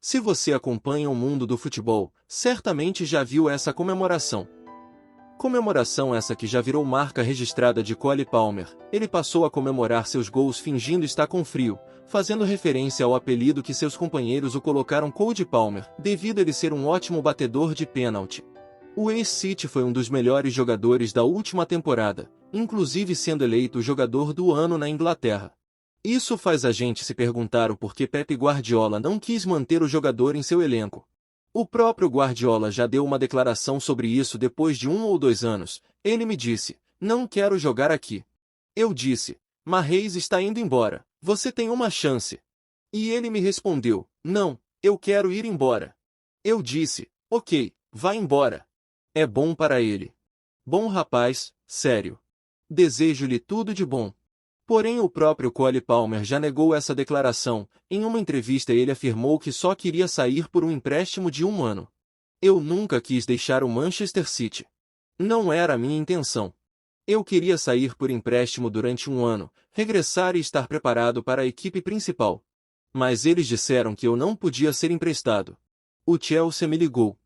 Se você acompanha o mundo do futebol, certamente já viu essa comemoração. Comemoração essa que já virou marca registrada de Cole Palmer. Ele passou a comemorar seus gols fingindo estar com frio, fazendo referência ao apelido que seus companheiros o colocaram Cold Palmer, devido a ele ser um ótimo batedor de pênalti. O ex-City foi um dos melhores jogadores da última temporada, inclusive sendo eleito o jogador do ano na Inglaterra. Isso faz a gente se perguntar o porquê Pep Guardiola não quis manter o jogador em seu elenco. O próprio Guardiola já deu uma declaração sobre isso depois de 1 ou 2 anos. Ele me disse: "Não quero jogar aqui." Eu disse: "Mahrez está indo embora, você tem uma chance." E ele me respondeu: "Não, eu quero ir embora." Eu disse: "Ok, vá embora. É bom para ele." Bom rapaz, sério. Desejo-lhe tudo de bom. Porém o próprio Cole Palmer já negou essa declaração. Em uma entrevista ele afirmou que só queria sair por um empréstimo de 1 ano. "Eu nunca quis deixar o Manchester City. Não era a minha intenção. Eu queria sair por empréstimo durante 1 ano, regressar e estar preparado para a equipe principal. Mas eles disseram que eu não podia ser emprestado. O Chelsea me ligou.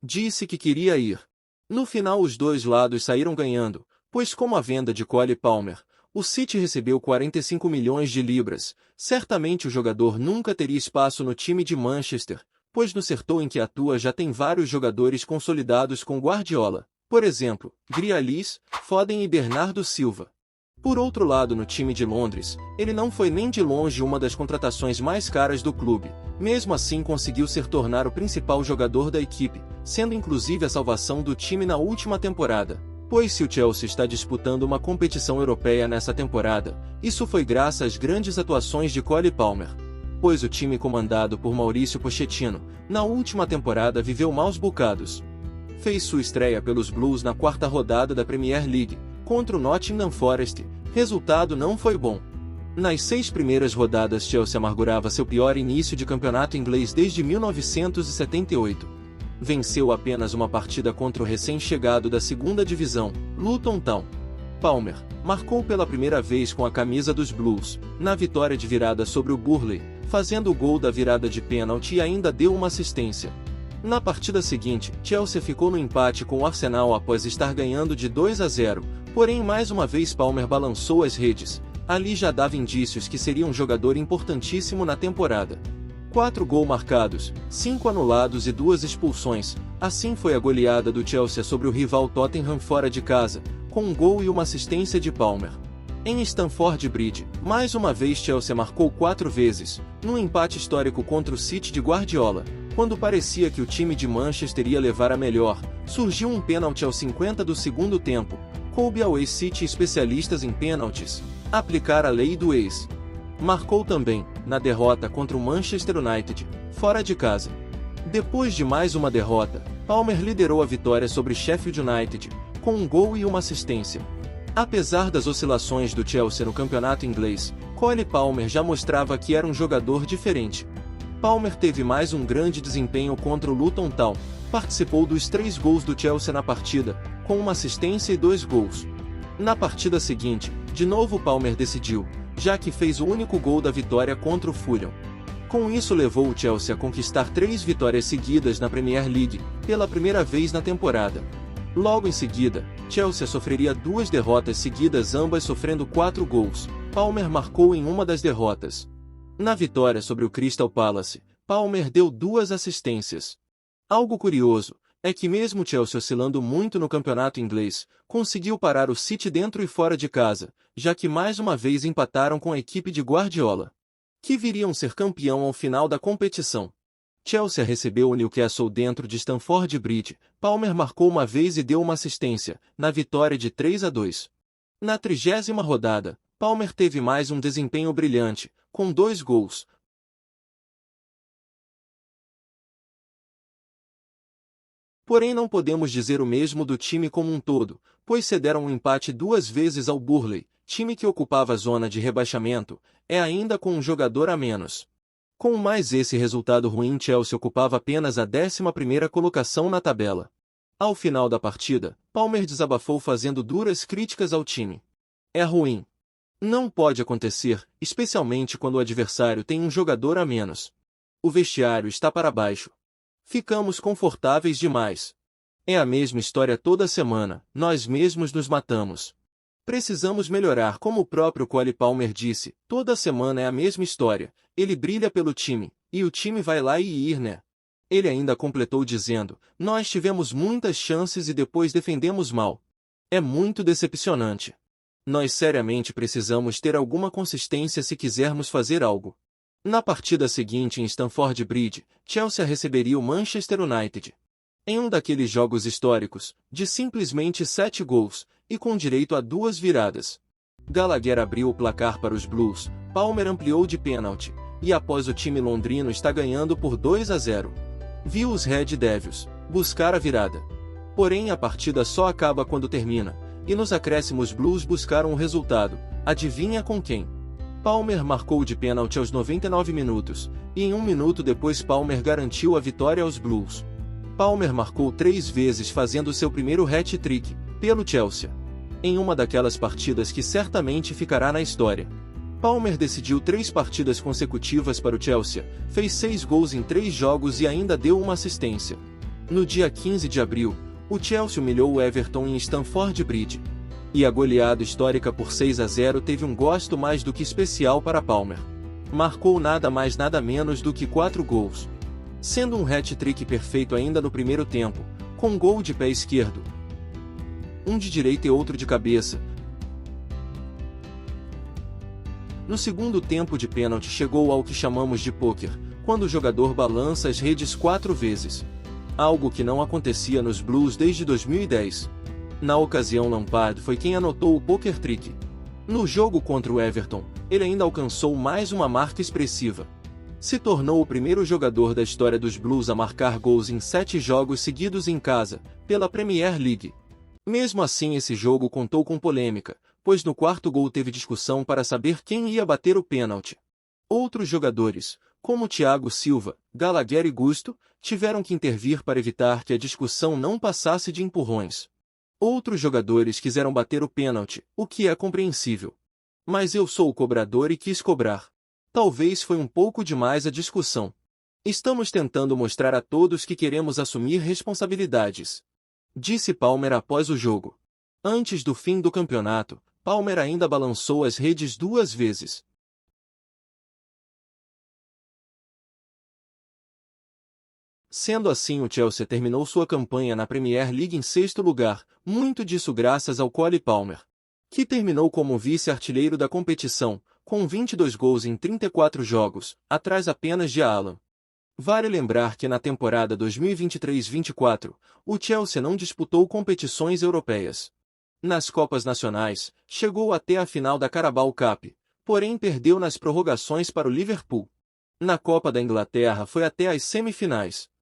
Disse que queria ir. No final os dois lados saíram ganhando, pois com a venda de Cole Palmer, o City recebeu 45 milhões de libras. Certamente o jogador nunca teria espaço no time de Manchester, pois no setor em que atua já tem vários jogadores consolidados com Guardiola. Por exemplo, Grealish, Foden e Bernardo Silva. Por outro lado, no time de Londres, ele não foi nem de longe uma das contratações mais caras do clube. Mesmo assim conseguiu se tornar o principal jogador da equipe, sendo inclusive a salvação do time na última temporada. Pois se o Chelsea está disputando uma competição europeia nessa temporada, isso foi graças às grandes atuações de Cole Palmer. Pois o time comandado por Mauricio Pochettino, na última temporada viveu maus bocados. Fez sua estreia pelos Blues na 4ª rodada da Premier League, contra o Nottingham Forest. Resultado não foi bom. Nas 6 primeiras rodadas Chelsea amargurava seu pior início de campeonato inglês desde 1978. Venceu apenas uma partida contra o recém-chegado da 2ª divisão, Luton Town. Palmer marcou pela primeira vez com a camisa dos Blues, na vitória de virada sobre o Burnley, fazendo o gol da virada de pênalti e ainda deu uma assistência. Na partida seguinte, Chelsea ficou no empate com o Arsenal após estar ganhando de 2-0, porém mais uma vez Palmer balançou as redes. Ali já dava indícios que seria um jogador importantíssimo na temporada. 4 gols marcados, 5 anulados e 2 expulsões. Assim foi a goleada do Chelsea sobre o rival Tottenham fora de casa, com um gol e uma assistência de Palmer. Em Stamford Bridge, mais uma vez Chelsea marcou 4 vezes, num empate histórico contra o City de Guardiola. Quando parecia que o time de Manchester ia levar a melhor, surgiu um pênalti aos 50 do segundo tempo. Coube ao ex-City, especialistas em pênaltis, aplicar a lei do ex. Marcou também, na derrota contra o Manchester United, fora de casa. Depois de mais uma derrota, Palmer liderou a vitória sobre Sheffield United, com um gol e uma assistência. Apesar das oscilações do Chelsea no campeonato inglês, Cole Palmer já mostrava que era um jogador diferente. Palmer teve mais um grande desempenho contra o Luton Town, participou dos 3 gols do Chelsea na partida, com uma assistência e 2 gols. Na partida seguinte, de novo Palmer decidiu, já que fez o único gol da vitória contra o Fulham. Com isso levou o Chelsea a conquistar 3 vitórias seguidas na Premier League, pela primeira vez na temporada. Logo em seguida, Chelsea sofreria 2 derrotas seguidas, ambas sofrendo 4 gols. Palmer marcou em uma das derrotas. Na vitória sobre o Crystal Palace, Palmer deu 2 assistências. Algo curioso é que mesmo o Chelsea oscilando muito no campeonato inglês, conseguiu parar o City dentro e fora de casa, já que mais uma vez empataram com a equipe de Guardiola, que viriam ser campeão ao final da competição. Chelsea recebeu o Newcastle dentro de Stamford Bridge. Palmer marcou uma vez e deu uma assistência, na vitória de 3-2. Na 30ª rodada, Palmer teve mais um desempenho brilhante, com 2 gols. Porém não podemos dizer o mesmo do time como um todo, pois cederam um empate 2 vezes ao Burnley, time que ocupava a zona de rebaixamento, ainda com um jogador a menos. Com mais esse resultado ruim, Chelsea ocupava apenas a 11ª colocação na tabela. Ao final da partida, Palmer desabafou fazendo duras críticas ao time. "É ruim. Não pode acontecer, especialmente quando o adversário tem um jogador a menos. O vestiário está para baixo. Ficamos confortáveis demais. É a mesma história toda semana, nós mesmos nos matamos. Precisamos melhorar, como o próprio Cole Palmer disse, toda semana é a mesma história, ele brilha pelo time, e o time vai lá e ir, né? Ele ainda completou dizendo, nós tivemos muitas chances e depois defendemos mal. É muito decepcionante. Nós seriamente precisamos ter alguma consistência se quisermos fazer algo. Na partida seguinte em Stamford Bridge, Chelsea receberia o Manchester United. Em um daqueles jogos históricos, de simplesmente 7 gols, e com direito a 2 viradas. Gallagher abriu o placar para os Blues, Palmer ampliou de pênalti, e após o time londrino estar ganhando por 2-0. Viu os Red Devils buscar a virada. Porém a partida só acaba quando termina, e nos acréscimos Blues buscaram o resultado, adivinha com quem? Palmer marcou de pênalti aos 99 minutos, e em 1 minuto depois Palmer garantiu a vitória aos Blues. Palmer marcou 3 vezes fazendo seu primeiro hat-trick, pelo Chelsea. Em uma daquelas partidas que certamente ficará na história. Palmer decidiu 3 partidas consecutivas para o Chelsea, fez 6 gols em 3 jogos e ainda deu uma assistência. No dia 15 de abril, o Chelsea humilhou o Everton em Stamford Bridge. E a goleada histórica por 6-0 teve um gosto mais do que especial para Palmer. Marcou nada mais nada menos do que 4 gols. Sendo um hat-trick perfeito ainda no primeiro tempo, com um gol de pé esquerdo, um de direita e outro de cabeça. No segundo tempo de pênalti chegou ao que chamamos de pôquer, quando o jogador balança as redes 4 vezes. Algo que não acontecia nos Blues desde 2010. Na ocasião Lampard foi quem anotou o poker trick. No jogo contra o Everton, ele ainda alcançou mais uma marca expressiva. Se tornou o primeiro jogador da história dos Blues a marcar gols em 7 jogos seguidos em casa, pela Premier League. Mesmo assim esse jogo contou com polêmica, pois no quarto gol teve discussão para saber quem ia bater o pênalti. Outros jogadores, como Thiago Silva, Gallagher e Gusto, tiveram que intervir para evitar que a discussão não passasse de empurrões. Outros jogadores quiseram bater o pênalti, o que é compreensível. Mas eu sou o cobrador e quis cobrar. Talvez foi um pouco demais a discussão. Estamos tentando mostrar a todos que queremos assumir responsabilidades, disse Palmer após o jogo. Antes do fim do campeonato, Palmer ainda balançou as redes 2 vezes. Sendo assim, o Chelsea terminou sua campanha na Premier League em 6º lugar, muito disso graças ao Cole Palmer, que terminou como vice-artilheiro da competição, com 22 gols em 34 jogos, atrás apenas de Alan. Vale lembrar que na temporada 2023-24, o Chelsea não disputou competições europeias. Nas Copas Nacionais, chegou até a final da Carabao Cup, porém perdeu nas prorrogações para o Liverpool. Na Copa da Inglaterra foi até as semifinais.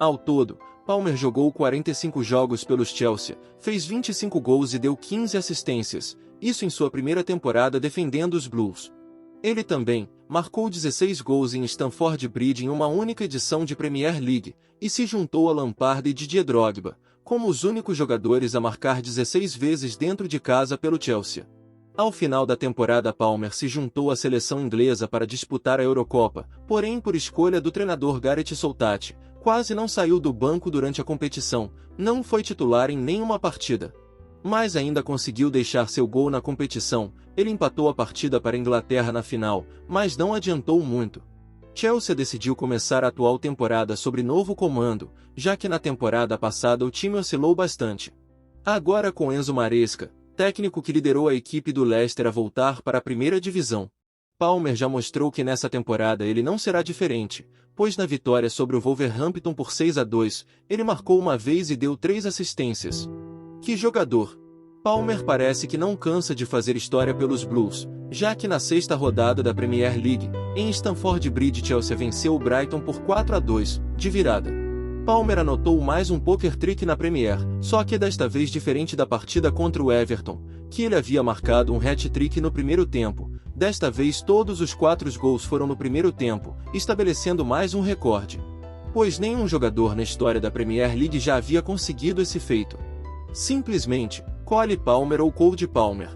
Ao todo, Palmer jogou 45 jogos pelos Chelsea, fez 25 gols e deu 15 assistências, isso em sua primeira temporada defendendo os Blues. Ele também marcou 16 gols em Stamford Bridge em uma única edição de Premier League, e se juntou a Lampard e Didier Drogba, como os únicos jogadores a marcar 16 vezes dentro de casa pelo Chelsea. Ao final da temporada Palmer se juntou à seleção inglesa para disputar a Eurocopa, porém por escolha do treinador Gareth Southgate, quase não saiu do banco durante a competição, não foi titular em nenhuma partida. Mas ainda conseguiu deixar seu gol na competição, ele empatou a partida para a Inglaterra na final, mas não adiantou muito. Chelsea decidiu começar a atual temporada sob novo comando, já que na temporada passada o time oscilou bastante. Agora com Enzo Maresca, técnico que liderou a equipe do Leicester a voltar para a primeira divisão. Palmer já mostrou que nessa temporada ele não será diferente, pois na vitória sobre o Wolverhampton por 6-2, ele marcou uma vez e deu 3 assistências. Que jogador! Palmer parece que não cansa de fazer história pelos Blues, já que na 6ª rodada da Premier League, em Stamford Bridge Chelsea venceu o Brighton por 4-2, de virada. Palmer anotou mais um poker trick na Premier, só que desta vez diferente da partida contra o Everton, que ele havia marcado um hat-trick no primeiro tempo. Desta vez todos os 4 gols foram no primeiro tempo, estabelecendo mais um recorde. Pois nenhum jogador na história da Premier League já havia conseguido esse feito. Simplesmente, Cole Palmer ou Cole Palmer.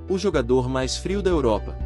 O jogador mais frio da Europa.